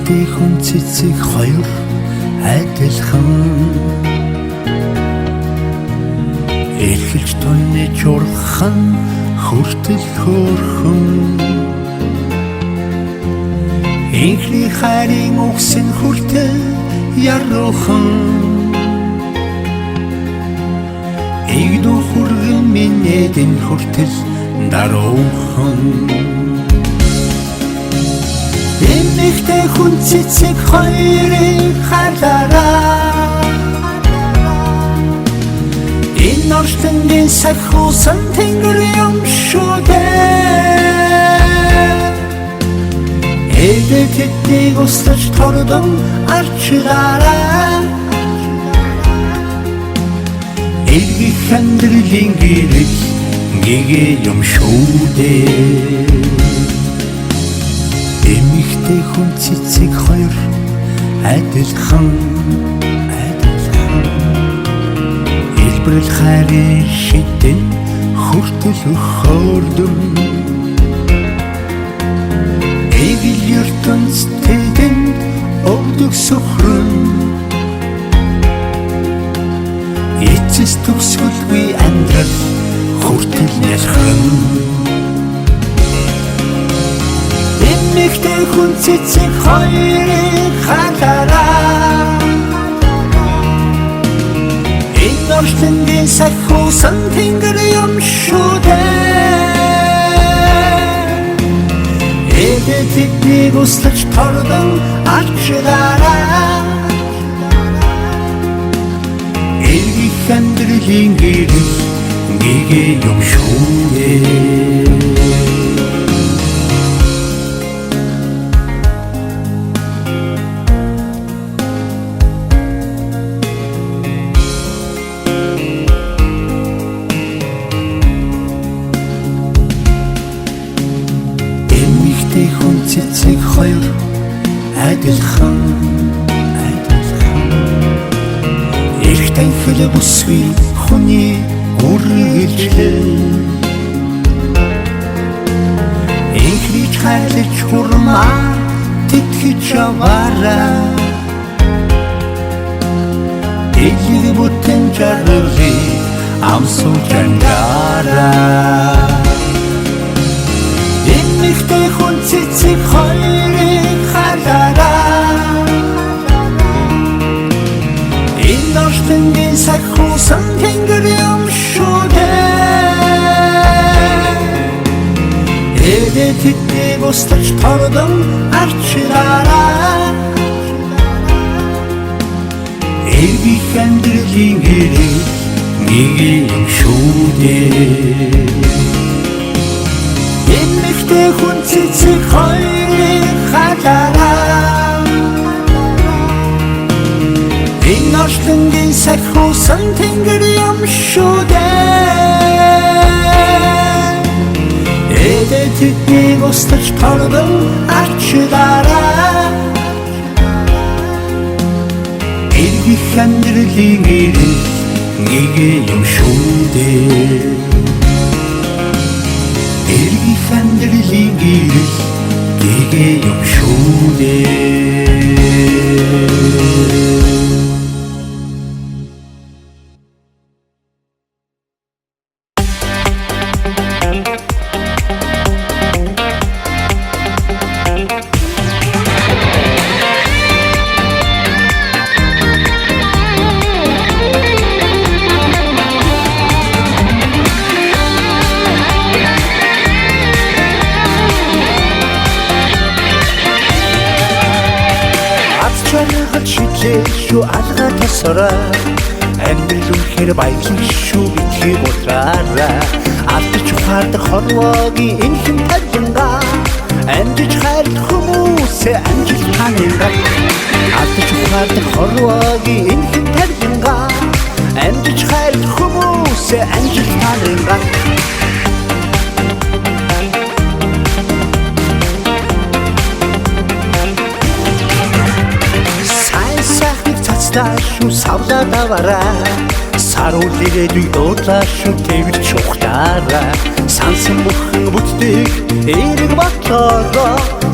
Эмэгтэй хүн цэцэг хоёр адилхан эрхэлж тунаж урхан хүртэл хөөрхөн инхний хайрын үгсэн хүртэл яруухан игдүү хүргэн минэдэн хүртэл даруухан эмэгтэй хүн цэцэг хоёрыг хараарай энэ орчтонгийн сахиусан тэнгэр юм шүү дээ эдгээр тэднийг устж тордон арчлаарай эргэх амьдралын гэрэл гэгээ юм шүү дээ эмэгтэй хүн цэцэг хоёр адилхан элбэрэл хайрын шидэн хүртэл хөөрдөм эвил ертөнцийн өвдөг сөхрөн эцэс төгсгөлгүй амьдрал хүртэл ялхан эмэгтэй хүн цэцэг хоёрыг хараарай энэ орчтонгийн сахиусан тэнгэр юм шүү дээ эдгээр тэднийг устж тордон арчлаарай эргэх амьдралын гэрэл гэгээ юм шүү дээ цэцэг хоёр адилхан эрх танхил бүсгүй хүний үргэлжлэл инхрич хайрлаж хурмаа тэтгэж яваарай элэг бүтэн жаргалыг амсуулж ангаарай эмэгтэй хүн цэцэг хоёрыг хараарай энэ орчтонгийн сахиусан тэнгэр юм шүү дээ эдгээр тэднийг устж тордон арчлаарай эргэх амьдралын гэрэл гэгээ юм шүү дээ эмэгтэй хүн цэцэг хоёрыг хараарай энэ орчтонгийн сахиусан тэнгэр юм шүү дээ эдгээр тэднийг устж тордон арчлаарай эргэх амьдралын гэрэл гэгээ юм шүү дээ эргэх амьдралын гэрэл гэгээ юм шүү дээ шүү алга тасараа амьдрал үнэхээр баялаг шүү битгий болаарай алдаж ухаардаг хорвоогийн энэ хэм тархинга амжиж хайрлах хүмүүсээ амжилт таньга алдаж ухаардаг хорвоогийн энэ хэм тархинга амжиж хайрлах хүмүүсээ амжилт таньга шүү савлаа давараа саруулээд дуудлаашу тэвэр чухтаараа сансан бүхэн бүтдэг эрэг батлоо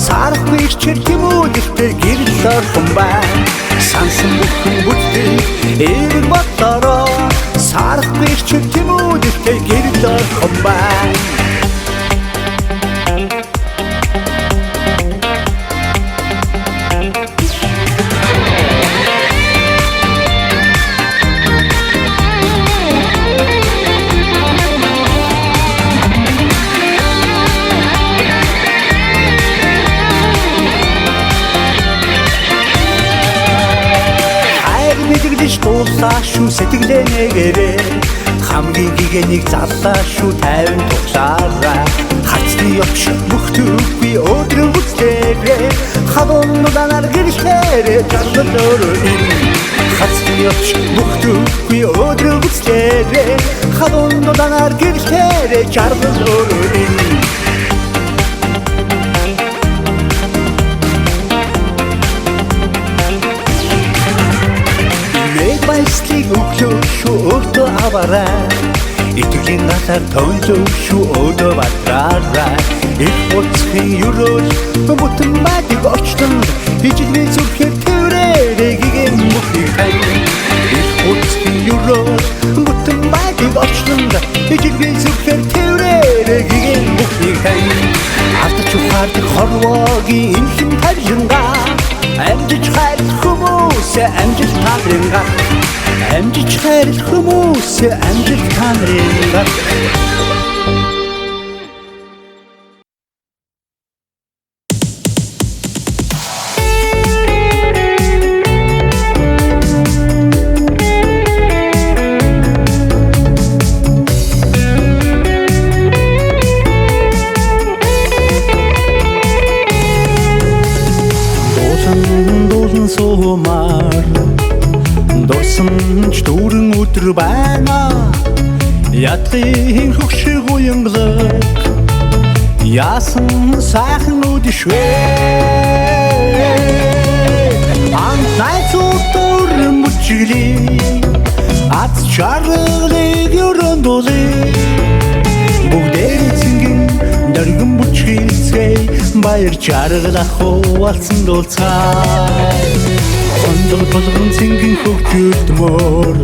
Сарах бишчэр тэмүүлэлтэй гэрэл орхон байна. Сансан бүхэн бүтдэг эерэг бодлороо. Сарах бишчэр тэмүүлэлтэй гэрэл орхон байна. Дуулаа шүү сэтгэлээ нэгээрээ хамгийн гэгэнийг зарлаа шүү тайван туглаараа хацны явж бүхтүг би өдрөн бүцлээрээ хавуунуудаар гэрэлтээрээ жаргал өрөө хацны явж бүхтүг би өдрөн бүцлээрээ хавуунуудаар гэрэлтээрээ жаргал өрөө Баяслыг өглөө шүү өөртөө аваарай. Итгэлийн насаар тойлоо шүү өдөө батраарай. Их боцхийн юрол бүтэн байдаг очлон хижигний зүрхээр тэрээрээ гигэм мөхий хай. Их боцхийн юрол бүтэн байдаг очлон хижигний зүрхээр тэрээрээ гигэм мөхий хай. Ардч ухаардаг хорвоогийн инхэн тарилнгаа амжиж хайр хүмүүс амжилт таанарингаа амжиж хайр хүмүүс амжилт таанарингаа Дурсамж дүүрэн өдөр байна. Ядгийн хөгшиг уянгалаг яасан сайхан үдшвэ. Анх найзуудаар мөчгөлий ат чаргалыг өрөөндөлий бүгдээ цэнгэн дөргөн бүчгэлцгэй баяр чаргалах хуваалцсан дулцай. Ондор болгон цэнгэн хөгжөлдмөр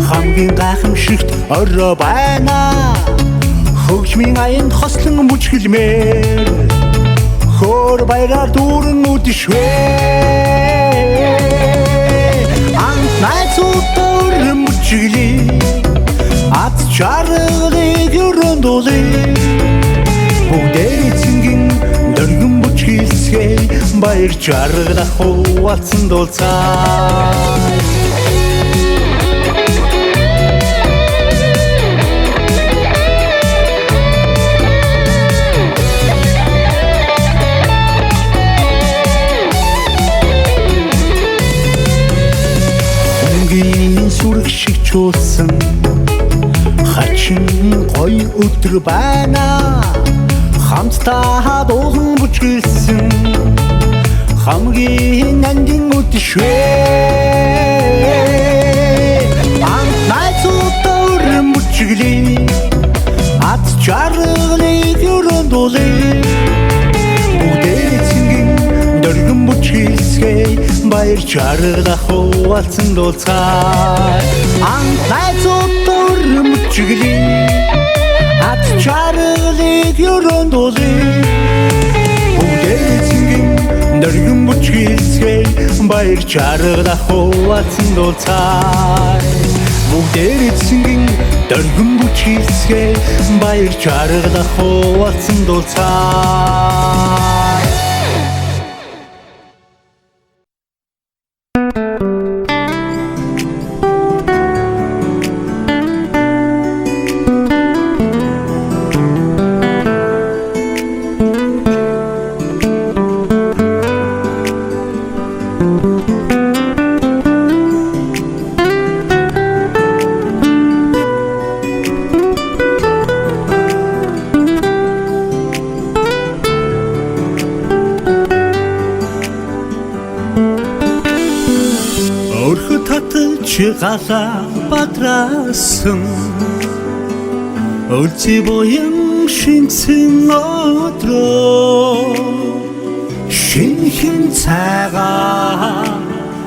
хамгийн гайхамшигт ороо байна. Хөгжмийн аянд хослон бүжгэлмээр хөр баяраар дүүрэн үдшвэ. Анх найзуудаар мөчгөлий ат чаргалыг өрөөндөлий бүгдээ цэнгэн дөргөн бүжгэлцгэй баяр чаргалах хуваалцсан дулцай. Өнгийн сүрэг шиг чуулсан хачин гоё өдөр байна. Хамтдаа дуулан бүжгэлсэн хамгийн нандин үдшвэ. Анх найзуудаар бүжгэлий ат чаргалыг өрөөндөлий бүгдээ цэнгэн дөргөн бүжгэлцгэй баяр чаргалах хуваалцсан дулцай. Анх найзуудаар бүжгэлий ат чаргалыг өрөөндөлий бүгдээ цэнгэн дөргөн бүжгэлцгэй баяр чаргалах хуваалцсан дулцай. Бүгдээ цэнгэн дөргөн бүжгэлцгэй баяр чаргалах хуваалцсан дулцай. Галаа бадрасан өлци боён шинцэн өдрөө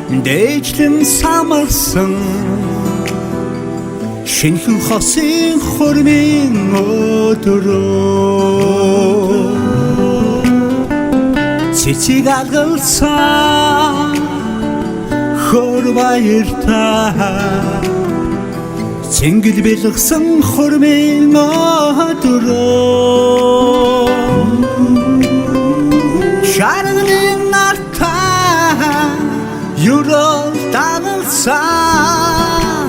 дээжлэн самарсан шинхэн хосын хурмын өдрөө цэцэг алгалсан хөр баяртай цэнгэл бэлгсэн хурмын өдрөө шаргалын нартай юрол тагалсан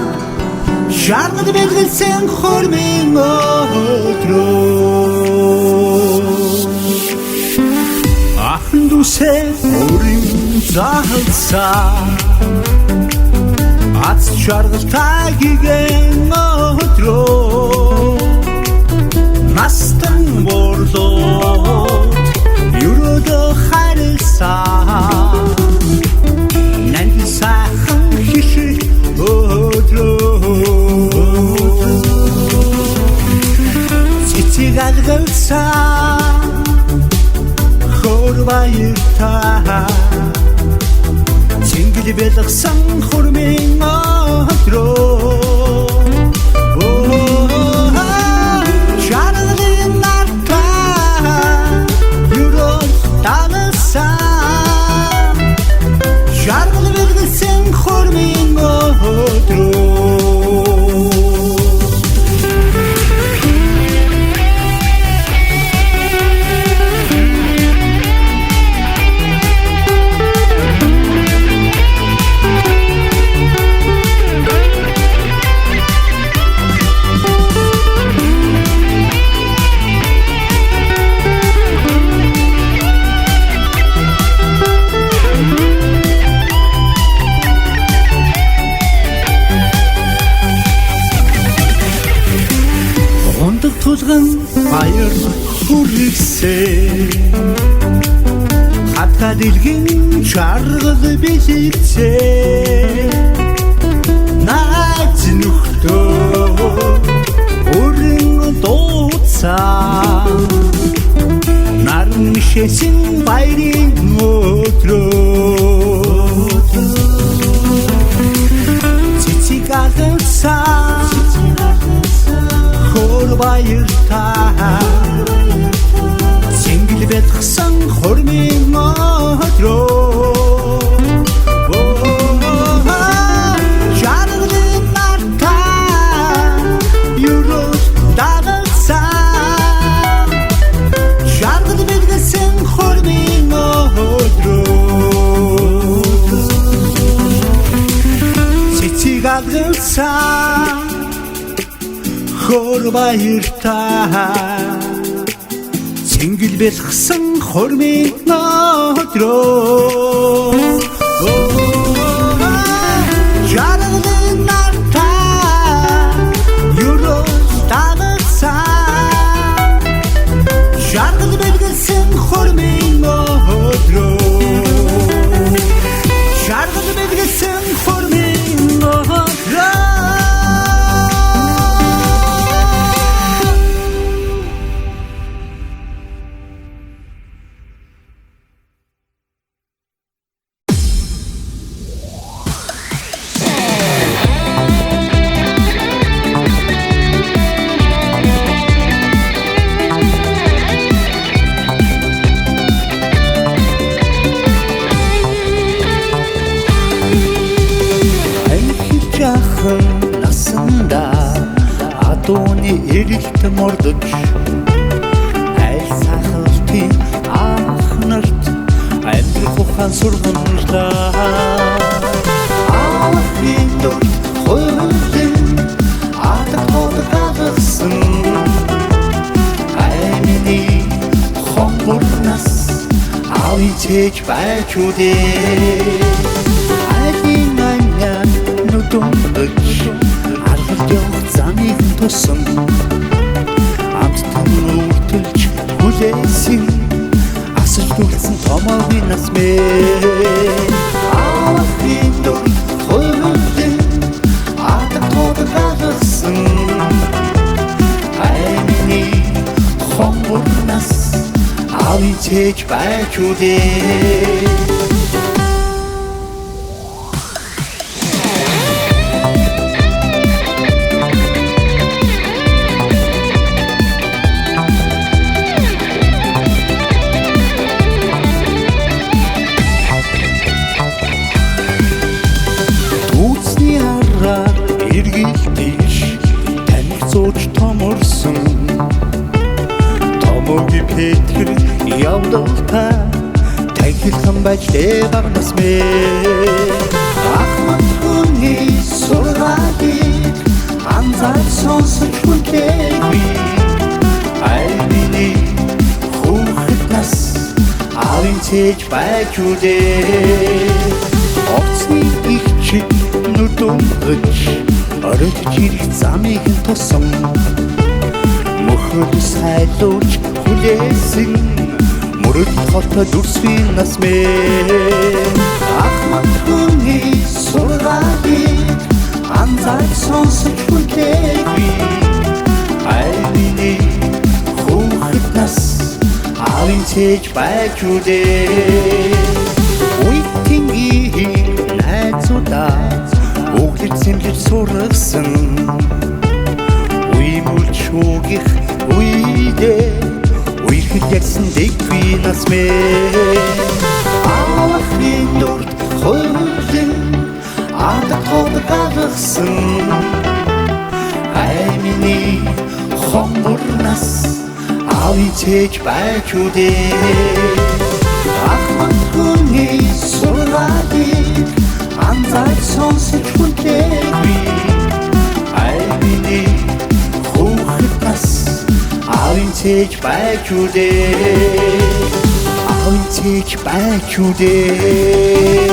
шаргал бэлгсэн хурмын өдрөө ахын дүүсээ өрийн заалсан ац шаргалтай гигэн өдрөө настан борлоо юродо харсан нэн сайхан хишиг өдрөө цэцэг алгалсан хөр баяртай цэнгэл бэлгсэн хурмын өдрөө шаргалын нартай юрол тагалсан шаргал бэлгсэн хурмын өдрөө баяр хүрээсээ хатга дэлгэн чаргал бэлэгцээ наац нүхтөө өрн дууцаа нарн мишэсэн баярын өдрөө цэцэг алгалсан хөр баяртай цэнгэл бэлгсэн хурмын өдрөө шаргалын нартай юрол тагалсан шаргал бэлгсэн хурмын өдрөө цэцэг алгалсан хөр баяртай цэнгэл бэлгсэн хурмын өдрөө шаргалын нартай юрол тагалсан шаргал бэлгсэн хурмын өдрөө шаргал бэлгсэн хурмын өдрөө насанда адууны эрэлт мордож айл сахалтын ах нарт амьдрах ухаан сургамжлаа ахын дур хөлдөн атад гадагсан аймины хомборнас авичээж байчудээ айлын анян нүдүндэж аргалж явах замыг тусан амттан үртэлж хүлээсэн асаж дүрсэн томоогийн насмээ ахын дур хөлдөн атад гадагсан аймины хомборнас авичээж байчудээ баярлан байж дэвагнас мэ ахмад хүний сургаалыг анзаар сонсож хүлээгүй айвны хүүхэд нас аавын цээж байж үдээ оцны их чиг нүдүнгэж оройдж ирэх замыг тусан мөхөд сайлуулж хүлээсэн мөрөд хотод дүрсвийн нас мэ ахмад хүний сургаалыг анзаарч сонсож хүлээгүй айвны хүүхэд нас аавын цээж байж үдээ үйтингийн найзуудаа өглөж зэмлэж сургасан уймулч шүүгих уйдээ уйхэл ярьсан дэггүй нас мэ аавын нүрд хөлн ардат ходог гаргасан аймины хомбор нас аавын цээж байж үдээ ахмад хүний сургаалыг анзаарч сонсож хүлээгүй айвны хүүхэд нас аавын цээж байж үдээ аавын цээж байж үдээ